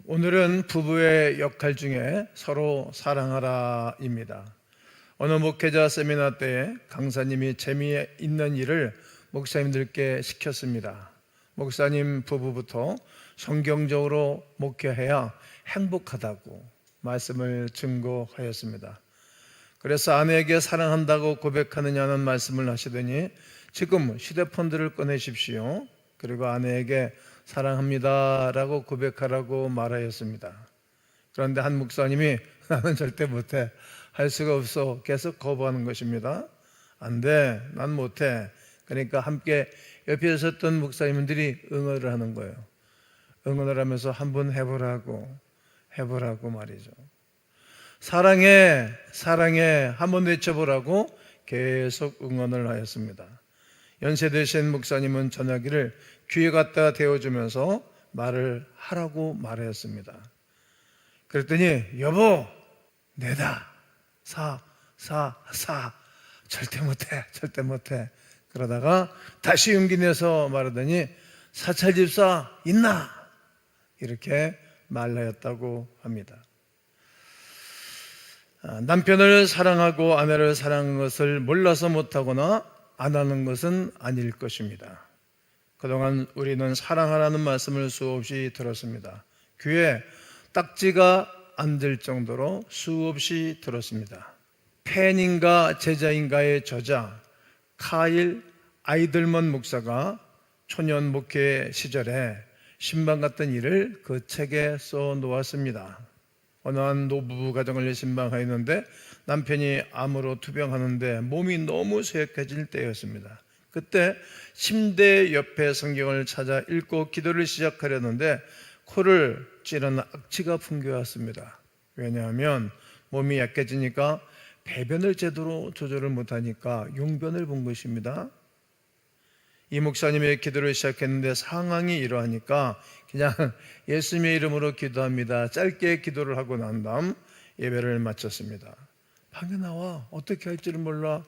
오늘은 부부의 역할 중에 서로 사랑하라입니다. 어느 목회자 세미나 때에 강사님이 재미있는 일을 목사님들께 시켰습니다. 목사님 부부부터 성경적으로 목회해야 행복하다고 말씀을 증거하였습니다. 그래서 아내에게 사랑한다고 고백하느냐는 말씀을 하시더니 지금 휴대폰들을 꺼내십시오. 그리고 아내에게 사랑합니다 라고 고백하라고 말하였습니다. 그런데 한 목사님이 나는 절대 못해, 할 수가 없어, 계속 거부하는 것입니다. 안 돼, 난 못해. 그러니까 함께 옆에 있었던 목사님들이 응원을 하는 거예요. 응원을 하면서 한번 해보라고 말이죠. 사랑해, 사랑해 한번 외쳐보라고 계속 응원을 하였습니다. 연세 드신 목사님은 전화기를 귀에 갖다 대어주면서 말을 하라고 말하였습니다. 그랬더니 여보, 내다, 사, 절대 못해. 그러다가 다시 용기 내서 말하더니 사찰집사 있나? 이렇게 말하였다고 합니다. 남편을 사랑하고 아내를 사랑하는 것을 몰라서 못하거나 안 하는 것은 아닐 것입니다. 그동안 우리는 사랑하라는 말씀을 수없이 들었습니다. 귀에 딱지가 안 들 정도로 수없이 들었습니다. 팬인가 제자인가의 저자 카일 아이들먼 목사가 초년 목회 시절에 신방 같은 일을 그 책에 써 놓았습니다. 어느 한 노부부 가정을 신방하였는데 남편이 암으로 투병하는데 몸이 너무 쇠약해질 때였습니다. 그때 침대 옆에 성경을 찾아 읽고 기도를 시작하려는데 코를 찌르는 악취가 풍겨왔습니다. 왜냐하면 몸이 약해지니까 배변을 제대로 조절을 못하니까 용변을 본 것입니다. 이 목사님의 기도를 시작했는데 상황이 이러하니까 그냥 예수님의 이름으로 기도합니다. 짧게 기도를 하고 난 다음 예배를 마쳤습니다. 방에 나와 어떻게 할지를 몰라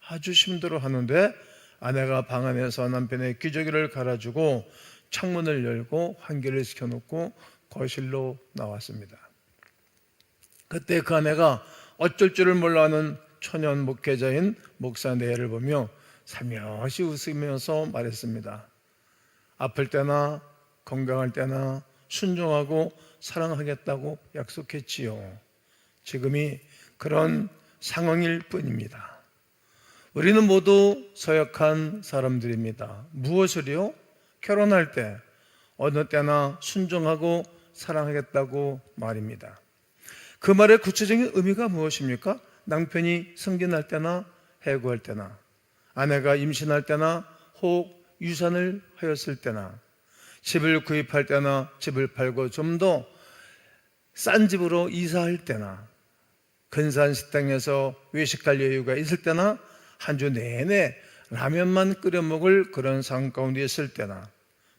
아주 힘들어하는데 아내가 방 안에서 남편의 기저귀를 갈아주고 창문을 열고 환기를 시켜놓고 거실로 나왔습니다. 그때 그 아내가 어쩔 줄을 몰라하는 초년 목회자인 목사 내를 보며 살며시 웃으면서 말했습니다. 아플 때나 건강할 때나 순종하고 사랑하겠다고 약속했지요. 지금이 그런 상황일 뿐입니다. 우리는 모두 서약한 사람들입니다. 무엇을요? 결혼할 때 어느 때나 순종하고 사랑하겠다고 말입니다. 그 말의 구체적인 의미가 무엇입니까? 남편이 승진할 때나 해고할 때나, 아내가 임신할 때나 혹 유산을 하였을 때나, 집을 구입할 때나 집을 팔고 좀 더 싼 집으로 이사할 때나, 근사한 식당에서 외식할 여유가 있을 때나, 한 주 내내 라면만 끓여 먹을 그런 상황 가운데 있을 때나,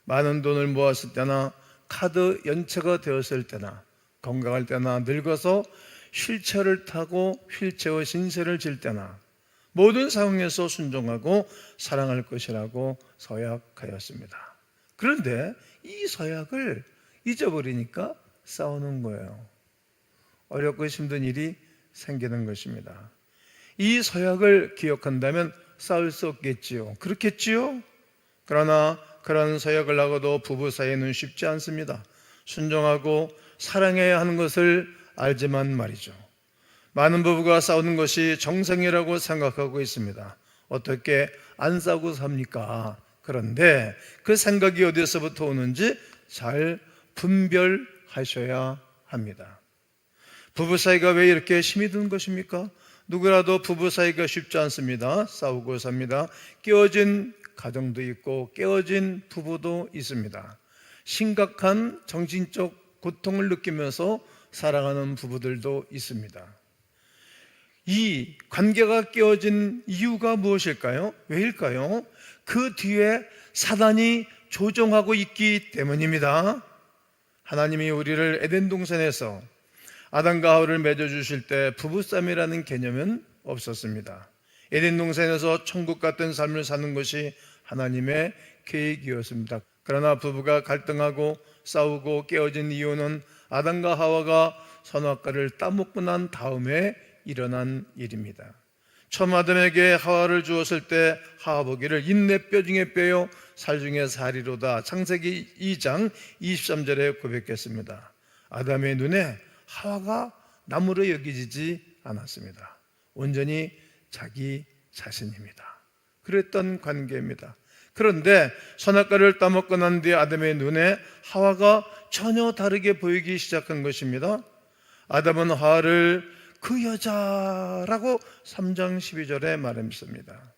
많은 돈을 모았을 때나, 카드 연체가 되었을 때나, 건강할 때나, 늙어서 휠체어를 타고 휠체어 신세를 질 때나, 모든 상황에서 순종하고 사랑할 것이라고 서약하였습니다. 그런데 이 서약을 잊어버리니까 싸우는 거예요. 어렵고 힘든 일이 생기는 것입니다. 이 서약을 기억한다면 싸울 수 없겠지요. 그렇겠지요? 그러나 그런 서약을 하고도 부부 사이에는 쉽지 않습니다. 순종하고 사랑해야 하는 것을 알지만 말이죠. 많은 부부가 싸우는 것이 정상이라고 생각하고 있습니다. 어떻게 안 싸우고 삽니까? 그런데 그 생각이 어디서부터 오는지 잘 분별하셔야 합니다. 부부 사이가 왜 이렇게 힘이 든 것입니까? 누구라도 부부 사이가 쉽지 않습니다. 싸우고 삽니다. 깨어진 가정도 있고 깨어진 부부도 있습니다. 심각한 정신적 고통을 느끼면서 살아가는 부부들도 있습니다. 이 관계가 깨어진 이유가 무엇일까요? 왜일까요? 그 뒤에 사단이 조종하고 있기 때문입니다. 하나님이 우리를 에덴 동산에서 아담과 하와를 맺어주실 때 부부싸움이라는 개념은 없었습니다. 에덴 동산에서 천국 같은 삶을 사는 것이 하나님의 계획이었습니다. 그러나 부부가 갈등하고 싸우고 깨어진 이유는 아담과 하와가 선악과를 따먹고 난 다음에 일어난 일입니다. 처음 아담에게 하와를 주었을 때 하와 보기를 인내 뼈 중에 뼈요 살 중에 살이로다. 창세기 2장 23절에 고백했습니다. 아담의 눈에 하와가 나무로 여기지지 않았습니다. 온전히 자기 자신입니다. 그랬던 관계입니다. 그런데 선악과를 따먹고 난 뒤에 아담의 눈에 하와가 전혀 다르게 보이기 시작한 것입니다. 아담은 하와를 그 여자라고 3장 12절에 말했습니다.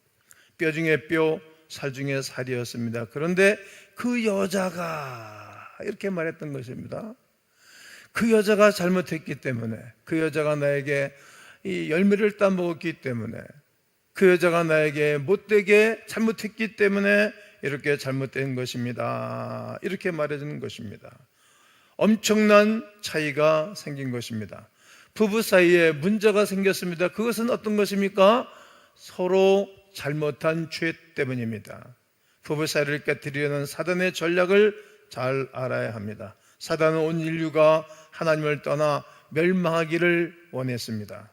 뼈 중에 뼈, 살 중에 살이었습니다. 그런데 그 여자가 이렇게 말했던 것입니다. 그 여자가 잘못했기 때문에, 그 여자가 나에게 이 열매를 따먹었기 때문에, 그 여자가 나에게 못되게 잘못했기 때문에 이렇게 잘못된 것입니다. 이렇게 말해주는 것입니다. 엄청난 차이가 생긴 것입니다. 부부 사이에 문제가 생겼습니다. 그것은 어떤 것입니까? 서로 잘못한 죄 때문입니다. 부부 사이를 깨뜨리려는 사단의 전략을 잘 알아야 합니다. 사단은 온 인류가 하나님을 떠나 멸망하기를 원했습니다.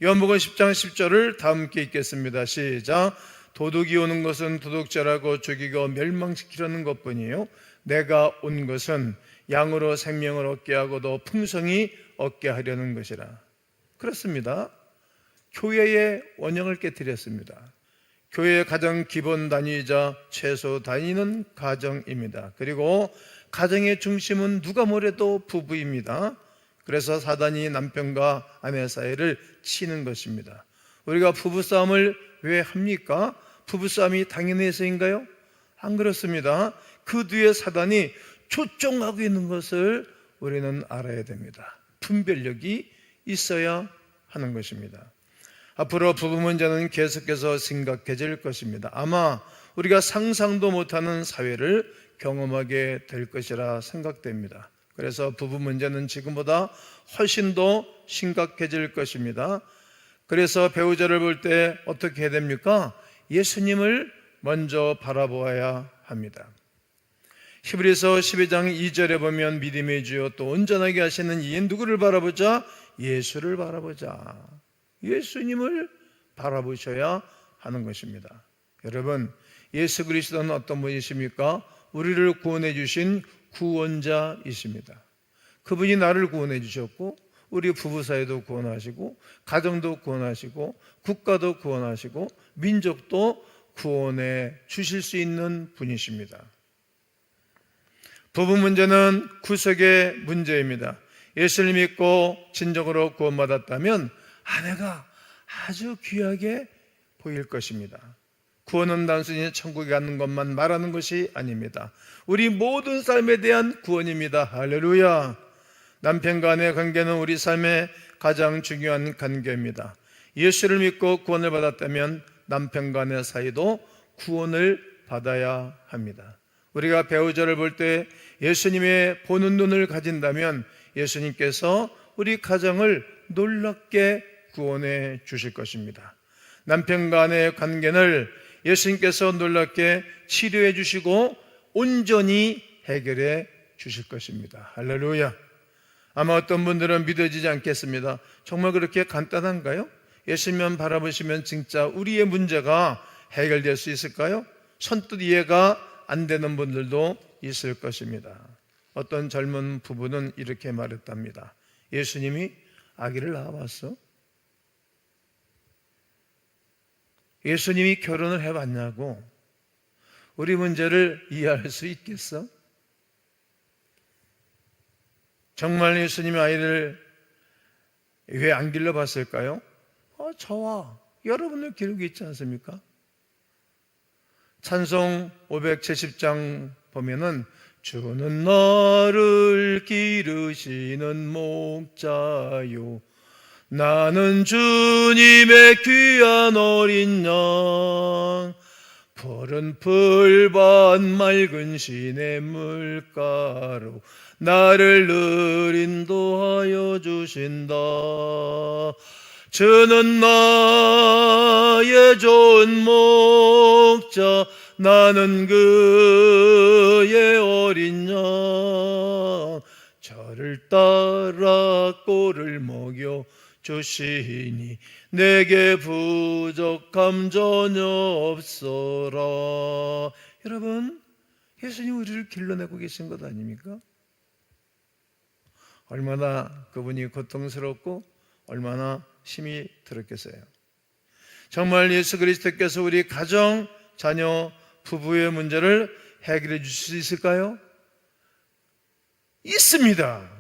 요한복음 10장 10절을 다 함께 읽겠습니다. 시작. 도둑이 오는 것은 도둑질하고 죽이고 멸망시키려는 것뿐이요 내가 온 것은 양으로 생명을 얻게 하고 더 풍성히 얻게 하려는 것이라. 그렇습니다. 교회의 원형을 깨뜨렸습니다. 교회의 가장 기본 단위이자 최소 단위는 가정입니다. 그리고 가정의 중심은 누가 뭐래도 부부입니다. 그래서 사단이 남편과 아내 사이를 치는 것입니다. 우리가 부부싸움을 왜 합니까? 부부싸움이 당연해서인가요? 안 그렇습니다. 그 뒤에 사단이 초종하고 있는 것을 우리는 알아야 됩니다. 분별력이 있어야 하는 것입니다. 앞으로 부부 문제는 계속해서 심각해질 것입니다. 아마 우리가 상상도 못하는 사회를 경험하게 될 것이라 생각됩니다. 그래서 부부 문제는 지금보다 훨씬 더 심각해질 것입니다. 그래서 배우자를 볼 때 어떻게 해야 됩니까? 예수님을 먼저 바라보아야 합니다. 히브리서 12장 2절에 보면 믿음의 주요 또 온전하게 하시는 이인 누구를 바라보자? 예수를 바라보자. 예수님을 바라보셔야 하는 것입니다. 여러분, 예수 그리스도는 어떤 분이십니까? 우리를 구원해 주신 구원자이십니다. 그분이 나를 구원해 주셨고 우리 부부 사이도 구원하시고 가정도 구원하시고 국가도 구원하시고 민족도 구원해 주실 수 있는 분이십니다. 부부 문제는 구속의 문제입니다. 예수를 믿고 진정으로 구원받았다면 아내가 아주 귀하게 보일 것입니다. 구원은 단순히 천국에 가는 것만 말하는 것이 아닙니다. 우리 모든 삶에 대한 구원입니다. 할렐루야. 남편과 아내의 관계는 우리 삶의 가장 중요한 관계입니다. 예수를 믿고 구원을 받았다면 남편과 아내 사이도 구원을 받아야 합니다. 우리가 배우자를 볼 때 예수님의 보는 눈을 가진다면 예수님께서 우리 가정을 놀랍게 구원해 주실 것입니다. 남편과 아내의 관계를 예수님께서 놀랍게 치료해 주시고 온전히 해결해 주실 것입니다. 할렐루야. 아마 어떤 분들은 믿어지지 않겠습니다. 정말 그렇게 간단한가요? 예수님만 바라보시면 진짜 우리의 문제가 해결될 수 있을까요? 선뜻 이해가 안 되는 분들도 있을 것입니다. 어떤 젊은 부부는 이렇게 말했답니다. 예수님이 아기를 낳아봤어? 예수님이 결혼을 해봤냐고? 우리 문제를 이해할 수 있겠어? 정말 예수님이 아이를 왜 안 길러봤을까요? 저와 여러분의 기록이 있지 않습니까? 찬송 570장 보면은 주는 나를 기르시는 목자요 나는 주님의 귀한 어린 양 푸른 풀밭 맑은 시냇물가로 나를 늘 인도하여 주신다. 주는 나의 좋은 목자 나는 그의 어린 양 저를 따라 꼴을 먹여 주시니 내게 부족함 전혀 없어라. 여러분, 예수님 우리를 길러내고 계신 것 아닙니까? 얼마나 그분이 고통스럽고 얼마나 힘이 들었겠어요. 정말 예수 그리스도께서 우리 가정, 자녀, 부부의 문제를 해결해 주실 수 있을까요? 있습니다.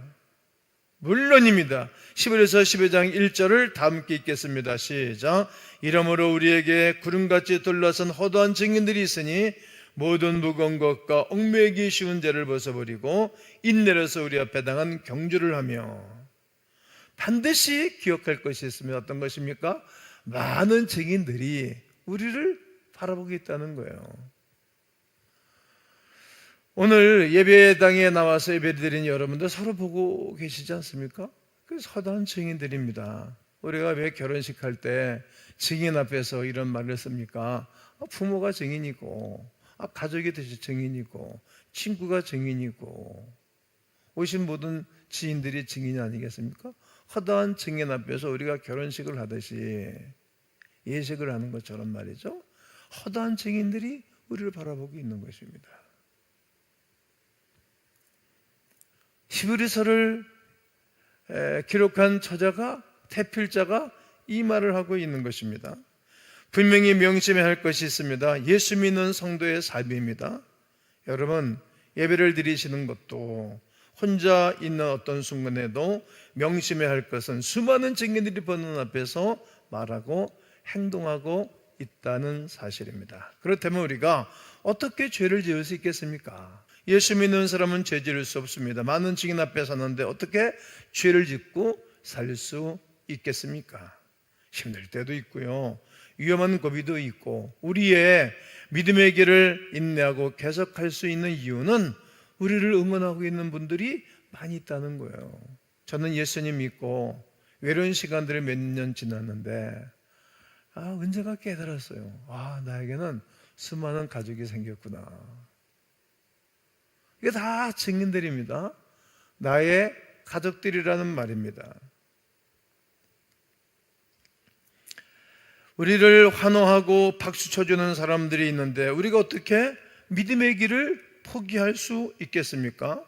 물론입니다. 11에서 12장 1절을 다 함께 읽겠습니다. 시작. 이러므로 우리에게 구름같이 둘러선 허다한 증인들이 있으니 모든 무거운 것과 얽매이기 쉬운 죄를 벗어버리고 인내로서 우리 앞에 당한 경주를 하며 반드시 기억할 것이 있으면 어떤 것입니까? 많은 증인들이 우리를 바라보고 있다는 거예요. 오늘 예배당에 나와서 예배드린 여러분들 서로 보고 계시지 않습니까? 그 서다한 증인들입니다. 우리가 왜 결혼식 할 때 증인 앞에서 이런 말을 씁니까? 부모가 증인이고, 가족이 증인이고, 친구가 증인이고, 오신 모든 지인들이 증인이 아니겠습니까? 허다한 증인 앞에서 우리가 결혼식을 하듯이 예식을 하는 것처럼 말이죠. 허다한 증인들이 우리를 바라보고 있는 것입니다. 히브리서를 기록한 저자가, 대필자가 이 말을 하고 있는 것입니다. 분명히 명심해야 할 것이 있습니다. 예수 믿는 성도의 삶입니다. 여러분, 예배를 드리시는 것도 혼자 있는 어떤 순간에도 명심해야 할 것은 수많은 증인들이 보는 앞에서 말하고 행동하고 있다는 사실입니다. 그렇다면 우리가 어떻게 죄를 지을 수 있겠습니까? 예수 믿는 사람은 죄 지을 수 없습니다. 많은 증인 앞에 섰는데 어떻게 죄를 짓고 살 수 있겠습니까? 힘들 때도 있고요, 위험한 고비도 있고, 우리의 믿음의 길을 인내하고 계속할 수 있는 이유는 우리를 응원하고 있는 분들이 많이 있다는 거예요. 저는 예수님 믿고 외로운 시간들을 몇 년 지났는데 언제가 깨달았어요. 나에게는 수많은 가족이 생겼구나. 이게 다 증인들입니다. 나의 가족들이라는 말입니다. 우리를 환호하고 박수 쳐주는 사람들이 있는데 우리가 어떻게 믿음의 길을 포기할 수 있겠습니까?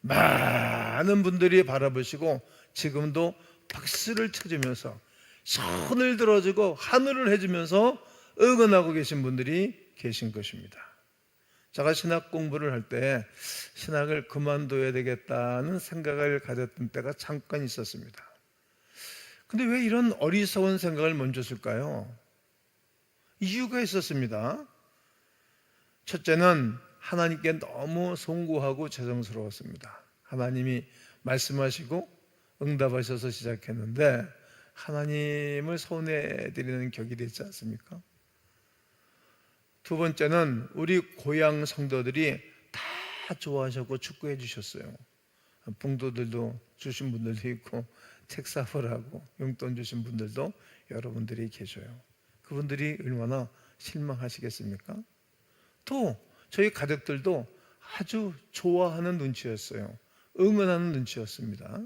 많은 분들이 바라보시고 지금도 박수를 쳐주면서 손을 들어주고 하늘을 해주면서 응원하고 계신 분들이 계신 것입니다. 제가 신학 공부를 할 때 신학을 그만둬야 되겠다는 생각을 가졌던 때가 잠깐 있었습니다. 근데 왜 이런 어리석은 생각을 먼저 쓸까요? 이유가 있었습니다. 첫째는 하나님께 너무 송구하고 죄송스러웠습니다. 하나님이 말씀하시고 응답하셔서 시작했는데 하나님을 서운해드리는 격이 되지 않습니까? 두 번째는 우리 고향 성도들이 다 좋아하셨고 축구해 주셨어요. 봉도들도 주신 분들도 있고 책 사보라고 용돈 주신 분들도 여러분들이 계셔요. 그분들이 얼마나 실망하시겠습니까? 또 저희 가족들도 아주 좋아하는 눈치였어요. 응원하는 눈치였습니다.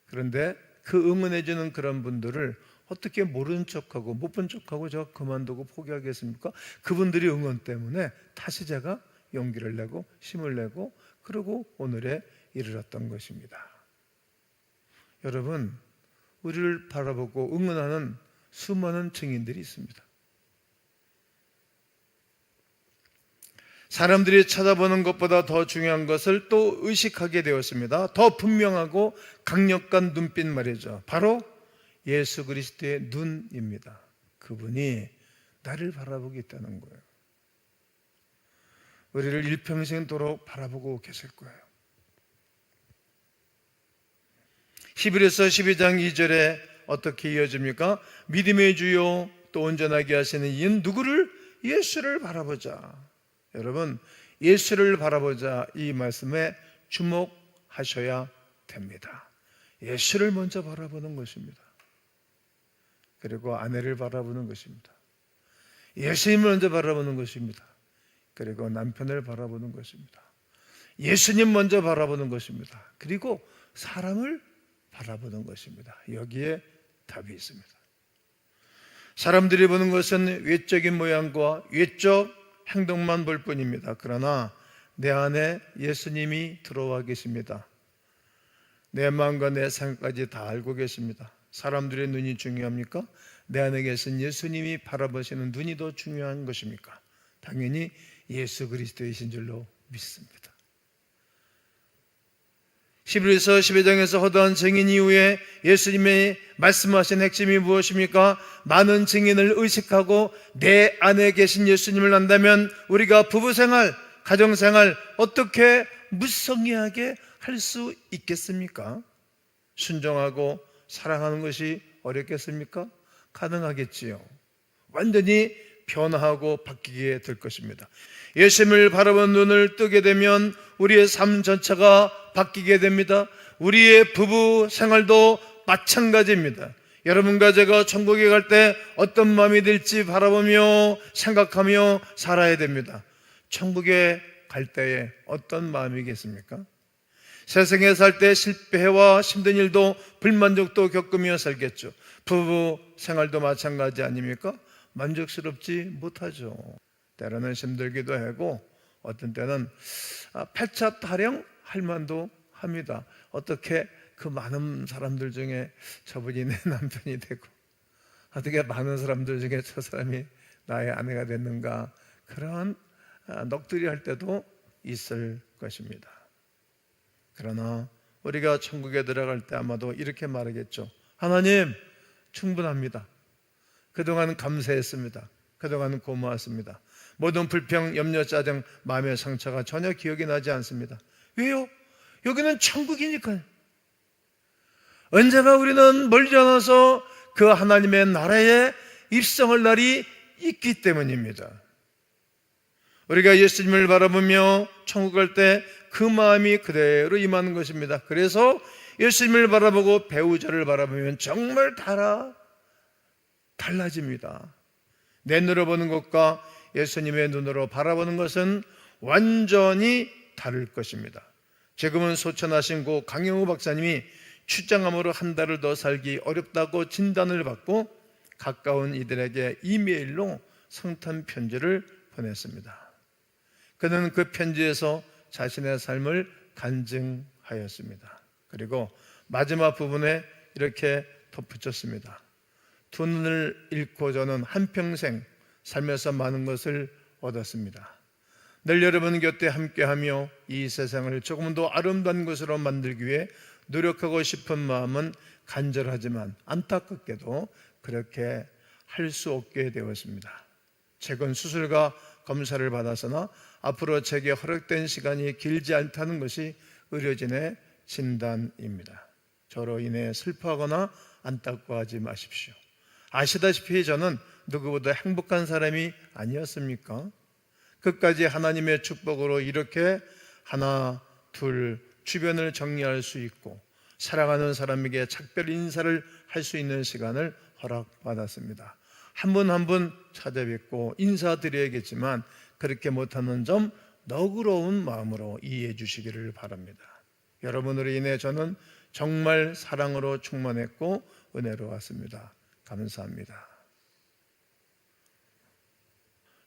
그런데 그 응원해주는 그런 분들을 어떻게 모른 척하고 못 본 척하고 제가 그만두고 포기하겠습니까? 그분들이 응원 때문에 다시 제가 용기를 내고 힘을 내고 그러고 오늘에 이르렀던 것입니다. 여러분, 우리를 바라보고 응원하는 수많은 증인들이 있습니다. 사람들이 쳐다보는 것보다 더 중요한 것을 또 의식하게 되었습니다. 더 분명하고 강력한 눈빛 말이죠. 바로 예수 그리스도의 눈입니다. 그분이 나를 바라보고 있다는 거예요. 우리를 일평생도록 바라보고 계실 거예요. 히브리서 12장 2절에 어떻게 이어집니까? 믿음의 주요 또 온전하게 하시는 이는 누구를? 예수를 바라보자. 여러분, 예수를 바라보자 이 말씀에 주목하셔야 됩니다. 예수를 먼저 바라보는 것입니다. 그리고 아내를 바라보는 것입니다. 예수님을 먼저 바라보는 것입니다. 그리고 남편을 바라보는 것입니다. 예수님 먼저 바라보는 것입니다. 그리고 사람을 바라보는 것입니다. 여기에 답이 있습니다. 사람들이 보는 것은 외적인 모양과 외적 행동만 볼 뿐입니다. 그러나 내 안에 예수님이 들어와 계십니다. 내 마음과 내 생각까지 다 알고 계십니다. 사람들의 눈이 중요합니까? 내 안에 계신 예수님이 바라보시는 눈이 더 중요한 것입니까? 당연히 예수 그리스도이신 줄로 믿습니다. 히브리서 12장에서 허다한 증인 이후에 예수님이 말씀하신 핵심이 무엇입니까? 많은 증인을 의식하고 내 안에 계신 예수님을 안다면 우리가 부부생활, 가정생활 어떻게 무성의하게 할 수 있겠습니까? 순종하고 사랑하는 것이 어렵겠습니까? 가능하겠지요. 완전히 변화하고 바뀌게 될 것입니다. 예수님을 바라보는 눈을 뜨게 되면 우리의 삶 전체가 바뀌게 됩니다. 우리의 부부 생활도 마찬가지입니다. 여러분과 제가 천국에 갈 때 어떤 마음이 들지 바라보며 생각하며 살아야 됩니다. 천국에 갈 때에 어떤 마음이겠습니까? 세상에 살 때 실패와 힘든 일도 불만족도 겪으며 살겠죠. 부부 생활도 마찬가지 아닙니까? 만족스럽지 못하죠. 때로는 힘들기도 하고 어떤 때는 팔자 타령 할 만도 합니다. 어떻게 그 많은 사람들 중에 저분이 내 남편이 되고 어떻게 많은 사람들 중에 저 사람이 나의 아내가 됐는가, 그런 넋두리 할 때도 있을 것입니다. 그러나 우리가 천국에 들어갈 때 아마도 이렇게 말하겠죠. 하나님, 충분합니다. 그동안 감사했습니다. 그동안 고마웠습니다. 모든 불평, 염려, 짜증, 마음의 상처가 전혀 기억이 나지 않습니다. 왜요? 여기는 천국이니까요. 언제나 우리는 멀지 않아서 그 하나님의 나라에 입성할 날이 있기 때문입니다. 우리가 예수님을 바라보며 천국 갈 때 그 마음이 그대로 임하는 것입니다. 그래서 예수님을 바라보고 배우자를 바라보면 정말 달라집니다. 내 눈으로 보는 것과 예수님의 눈으로 바라보는 것은 완전히 다를 것입니다. 지금은 소천하신 고 강영우 박사님이 출장암으로 한 달을 더 살기 어렵다고 진단을 받고 가까운 이들에게 이메일로 성탄 편지를 보냈습니다. 그는 그 편지에서 자신의 삶을 간증하였습니다. 그리고 마지막 부분에 이렇게 덧붙였습니다. 두 눈을 잃고 저는 한평생 살면서 많은 것을 얻었습니다. 늘 여러분 곁에 함께하며 이 세상을 조금 더 아름다운 것으로 만들기 위해 노력하고 싶은 마음은 간절하지만 안타깝게도 그렇게 할 수 없게 되었습니다. 최근 수술과 검사를 받아서나 앞으로 제게 허락된 시간이 길지 않다는 것이 의료진의 진단입니다. 저로 인해 슬퍼하거나 안타까워하지 마십시오. 아시다시피 저는 누구보다 행복한 사람이 아니었습니까? 끝까지 하나님의 축복으로 이렇게 하나, 둘 주변을 정리할 수 있고 사랑하는 사람에게 작별 인사를 할 수 있는 시간을 허락받았습니다. 한 분 한 분 찾아뵙고 인사드려야겠지만 그렇게 못하는 점 너그러운 마음으로 이해해 주시기를 바랍니다. 여러분으로 인해 저는 정말 사랑으로 충만했고 은혜로웠습니다. 감사합니다.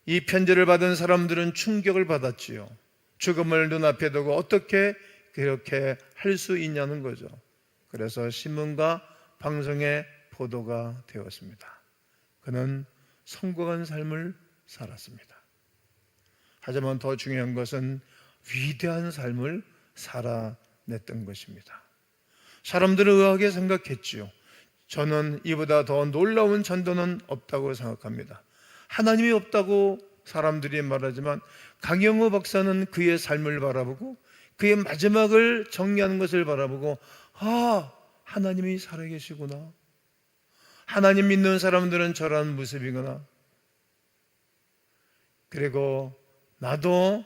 이 편지를 받은 사람들은 충격을 받았지요. 죽음을 눈앞에 두고 어떻게 그렇게 할 수 있냐는 거죠. 그래서 신문과 방송에 보도가 되었습니다. 그는 성공한 삶을 살았습니다. 하지만 더 중요한 것은 위대한 삶을 살아냈던 것입니다. 사람들은 의아하게 생각했지요. 저는 이보다 더 놀라운 전도는 없다고 생각합니다. 하나님이 없다고 사람들이 말하지만 강영우 박사는 그의 삶을 바라보고 그의 마지막을 정리하는 것을 바라보고 하나님이 살아계시구나. 하나님 믿는 사람들은 저런 모습이구나. 그리고 나도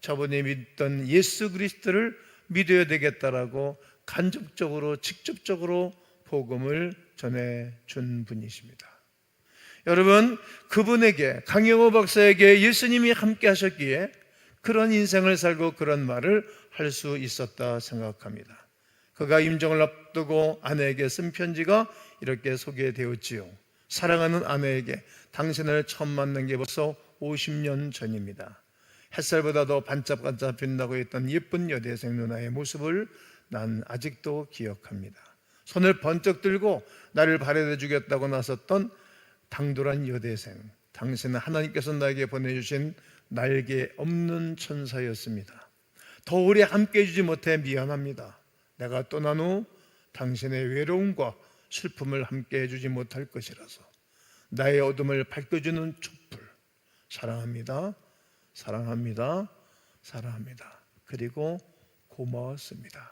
저번에 믿던 예수 그리스도를 믿어야 되겠다라고 간접적으로 직접적으로 복음을 전해준 분이십니다. 여러분, 그분에게 강영호 박사에게 예수님이 함께 하셨기에 그런 인생을 살고 그런 말을 할 수 있었다 생각합니다. 그가 임종을 앞두고 아내에게 쓴 편지가 이렇게 소개되었지요. 사랑하는 아내에게, 당신을 처음 만난 게 벌써 50년 전입니다. 햇살보다 더 반짝반짝 빛나고 있던 예쁜 여대생 누나의 모습을 난 아직도 기억합니다. 손을 번쩍 들고 나를 발에다 주겠다고 나섰던 당돌한 여대생, 당신은 하나님께서 나에게 보내주신 날개 없는 천사였습니다. 더 오래 함께 해주지 못해 미안합니다. 내가 떠난 후 당신의 외로움과 슬픔을 함께 해주지 못할 것이라서 나의 어둠을 밝혀주는 촛불, 사랑합니다, 사랑합니다, 사랑합니다. 그리고 고마웠습니다.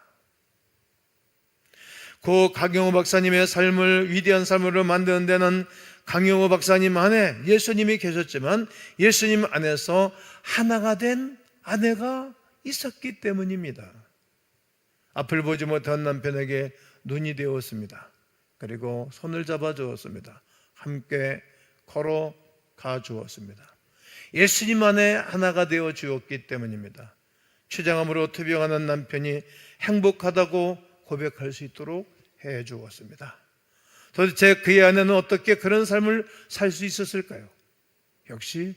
고 강영호 박사님의 삶을, 위대한 삶으로 만드는 데는 강영호 박사님 안에 예수님이 계셨지만 예수님 안에서 하나가 된 아내가 있었기 때문입니다. 앞을 보지 못한 남편에게 눈이 되었습니다. 그리고 손을 잡아 주었습니다. 함께 걸어가 주었습니다. 예수님 안에 하나가 되어 주었기 때문입니다. 추장함으로 투병하는 남편이 행복하다고 고백할 수 있도록 해 주었습니다. 도대체 그의 아내는 어떻게 그런 삶을 살 수 있었을까요? 역시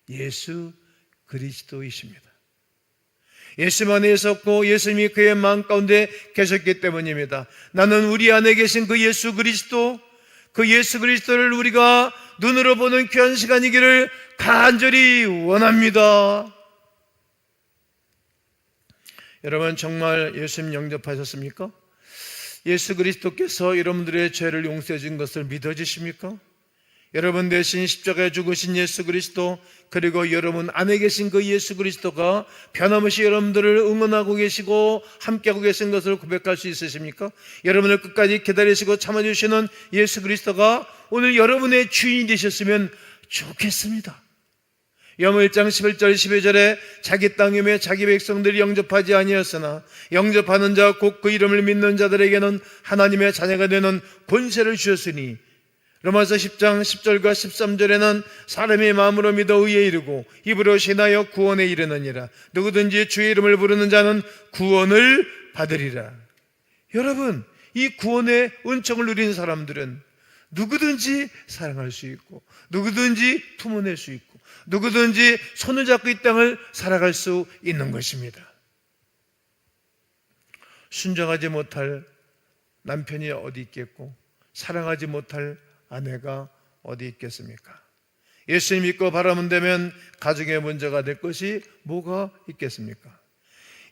예수 그리스도이십니다. 예수님 안에 있었고 예수님이 그의 마음 가운데 계셨기 때문입니다. 나는 우리 안에 계신 그 예수 그리스도, 그 예수 그리스도를 우리가 눈으로 보는 귀한 시간이기를 간절히 원합니다. 여러분, 정말 예수님 영접하셨습니까? 예수 그리스도께서 여러분들의 죄를 용서해 준 것을 믿어지십니까? 여러분 대신 십자가에 죽으신 예수 그리스도, 그리고 여러분 안에 계신 그 예수 그리스도가 변함없이 여러분들을 응원하고 계시고 함께하고 계신 것을 고백할 수 있으십니까? 여러분을 끝까지 기다리시고 참아주시는 예수 그리스도가 오늘 여러분의 주인이 되셨으면 좋겠습니다. 요한복음 1장 11절 12절에 자기 땅임에 자기 백성들이 영접하지 아니하였으나 영접하는 자 곧 그 이름을 믿는 자들에게는 하나님의 자녀가 되는 권세를 주셨으니, 로마서 10장 10절과 13절에는 사람의 마음으로 믿어 의에 이르고 입으로 신하여 구원에 이르느니라. 누구든지 주의 이름을 부르는 자는 구원을 받으리라. 여러분, 이 구원의 은총을 누린 사람들은 누구든지 사랑할 수 있고 누구든지 품어낼 수 있고 누구든지 손을 잡고 이 땅을 살아갈 수 있는 것입니다. 순종하지 못할 남편이 어디 있겠고 사랑하지 못할 아내가 어디 있겠습니까? 예수님 믿고 바라본다면 가정의 문제가 될 것이 뭐가 있겠습니까?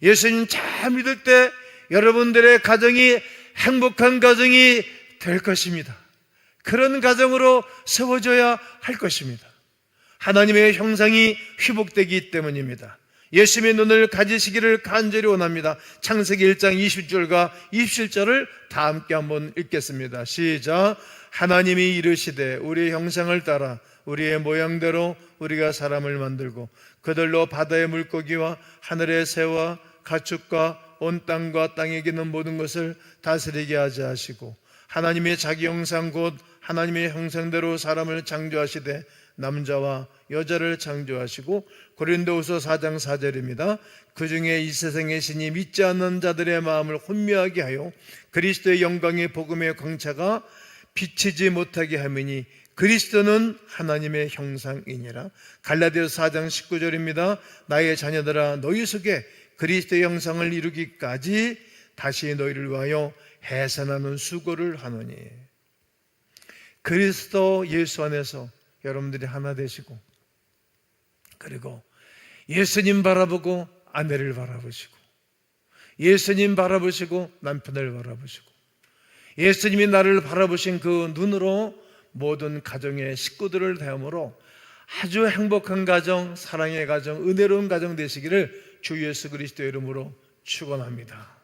예수님 잘 믿을 때 여러분들의 가정이 행복한 가정이 될 것입니다. 그런 가정으로 세워져야 할 것입니다. 하나님의 형상이 회복되기 때문입니다. 예수님의 눈을 가지시기를 간절히 원합니다. 창세기 1장 20절과 27절을 다 함께 한번 읽겠습니다. 시작. 하나님이 이르시되 우리의 형상을 따라 우리의 모양대로 우리가 사람을 만들고 그들로 바다의 물고기와 하늘의 새와 가축과 온 땅과 땅에 기는 모든 것을 다스리게 하자 하시고, 하나님의 자기 형상 곧 하나님의 형상대로 사람을 창조하시되 남자와 여자를 창조하시고, 고린도후서 4장 4절입니다. 그 중에 이 세상의 신이 믿지 않는 자들의 마음을 혼미하게 하여 그리스도의 영광의 복음의 광채가 비치지 못하게 하매니 그리스도는 하나님의 형상이니라. 갈라디아서 4장 19절입니다. 나의 자녀들아, 너희 속에 그리스도의 형상을 이루기까지 다시 너희를 위하여 해산하는 수고를 하노니. 그리스도 예수 안에서 여러분들이 하나 되시고, 그리고 예수님 바라보고 아내를 바라보시고, 예수님 바라보시고 남편을 바라보시고, 예수님이 나를 바라보신 그 눈으로 모든 가정의 식구들을 대함으로 아주 행복한 가정, 사랑의 가정, 은혜로운 가정 되시기를 주 예수 그리스도의 이름으로 축원합니다.